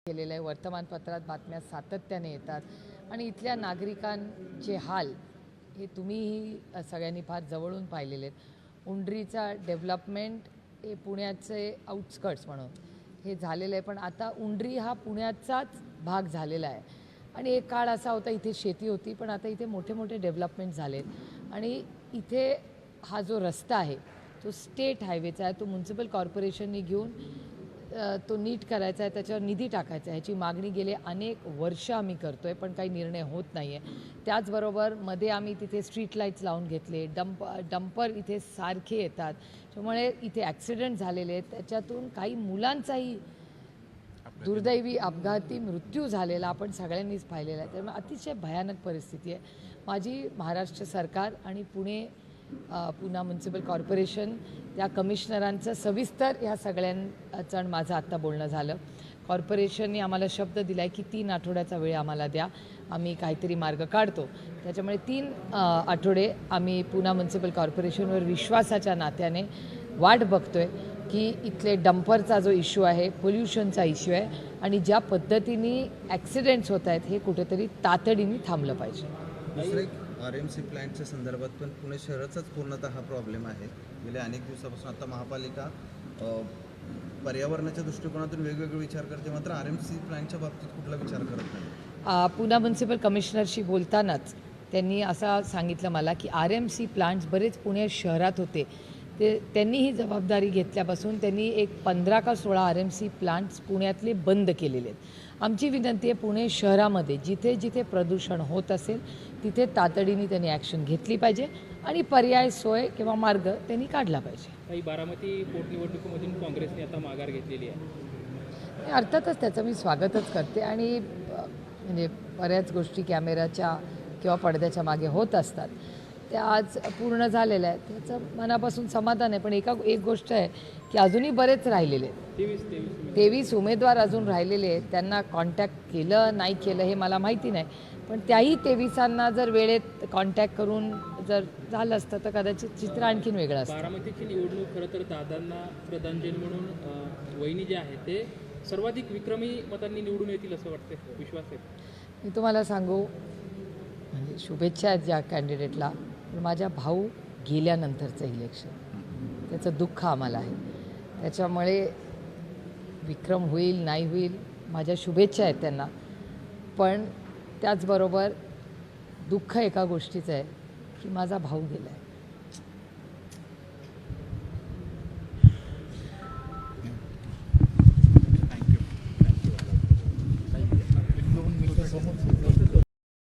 केलेलं आहे। वर्तमानपत्रात बातम्या सातत्याने येतात आणि इथल्या नागरिकांचे हाल हे तुम्हीही सगळ्यांनी फार जवळून पाहिलेले आहेत। उंडरीचा डेव्हलपमेंट हे पुण्याचे आउटस्कर्ट्स म्हणून हे झालेलं आहे, पण आता उंडरी हा पुण्याचाच भाग झालेला आहे आणि एक काळ असा होता इथे शेती होती, पण आता इथे मोठे मोठे डेव्हलपमेंट झालेत आणि इथे हा जो रस्ता आहे तो स्टेट हायवेचा आहे, तो म्युनिसिपल कॉर्पोरेशनने घेऊन तो नीट करायचा आहे, त्याच्यावर निधी टाकायचा आहे। ह्याची मागणी गेले अनेक वर्ष आम्ही करतो आहे, पण काही निर्णय होत नाही आहे। त्याचबरोबर मध्ये आम्ही तिथे स्ट्रीट लाईट्स लावून घेतले, डंपर इथे सारखे येतात, त्यामुळे इथे ॲक्सिडेंट झालेले आहेत, त्याच्यातून काही मुलांचाही दुर्दैवी अपघाती मृत्यू झालेला आपण सगळ्यांनीच पाहिलेला आहे। त्यामुळे अतिशय भयानक परिस्थिती आहे। माझी महाराष्ट्र सरकार आणि पुणे म्युनिसिपल कॉर्पोरेशन त्या कमिशनरांचं सविस्तर ह्या सगळ्यांचं माझं आत्ता बोलणं झालं। कॉर्पोरेशनने आम्हाला शब्द दिला आहे की 3 आठवड्याचा वेळ आम्हाला द्या, आम्ही काहीतरी मार्ग काढतो। त्याच्यामुळे 3 आठवडे आम्ही पुणे म्युनिसिपल कॉर्पोरेशनवर विश्वासाच्या नात्याने वाट बघतोय की इथले डंपरचा जो इश्यू आहे, पोल्युशनचा इश्यू आहे आणि ज्या पद्धतीने ॲक्सिडेंट्स होत आहेत हे कुठेतरी तातडीने थांबलं पाहिजे। दुसरे RMC प्लॅन्टच्या संदर्भात पण पुणे शहराचाच पूर्णतः हा प्रॉब्लेम आहे। गेल्या अनेक दिवसापासून आता महापालिका पर्यावरणाच्या दृष्टिकोनातून वेगवेगळे विचार करते, मात्र RMC प्लॅन्टच्या बाबतीत कुठला विचार करत नाही। पुणे म्युनिसिपल कमिशनरशी बोलतानाच त्यांनी असं सांगितलं मला की RMC प्लांट्स बरेच पुणे शहरात होते, त्यांनी ही जबाबदारी घेतल्यापासून त्यांनी एक 15 का 16 RMC प्लांट्स पुण्यातले बंद केलेले आहेत। आमची विनंती आहे पुणे शहरामध्ये जिथे जिथे प्रदूषण होत असेल तिथे तातडीने त्यांनी ॲक्शन घेतली पाहिजे आणि पर्याय सोय किंवा मार्ग त्यांनी काढला पाहिजे। काही बारामती पोटनिवडणुकीमधून काँग्रेसने आता माघार घेतलेली आहे। अर्थातच त्याचं मी स्वागतच करते आणि म्हणजे बऱ्याच गोष्टी कॅमेऱ्याच्या किंवा पडद्याच्या मागे होत असतात, त्या आज पूर्ण झालेल्या आहेत, त्याचं मनापासून समाधान आहे। पण एक गोष्ट आहे की अजूनही बरेच राहिलेले आहेत, 23 उमेदवार अजून राहिलेले आहेत। त्यांना कॉन्टॅक्ट केलं नाही केलं हे मला माहिती नाही, पण त्याही 23 जर वेळेत कॉन्टॅक्ट करून जर झालं असतं तर कदाचित चित्र आणखीन वेगळं असतं। बारामतीची निवडणूक खरं तर दादांना श्रद्धांजली म्हणून वहिनी जे आहे ते सर्वाधिक विक्रमी मतांनी निवडून येतील असं वाटतं, विश्वास आहे? मी तुम्हाला सांगू, म्हणजे शुभेच्छा आहेत ज्या कॅन्डिडेटला, पण माझ्या भाऊ गेल्यानंतरचं इलेक्शन त्याचं दुःख आम्हाला आहे, त्याच्यामुळे विक्रम होईल नाही होईल माझ्या शुभेच्छा आहेत त्यांना, पण त्याचबरोबर दुःख एका गोष्टीचं आहे की माझा भाऊ गेला आहे।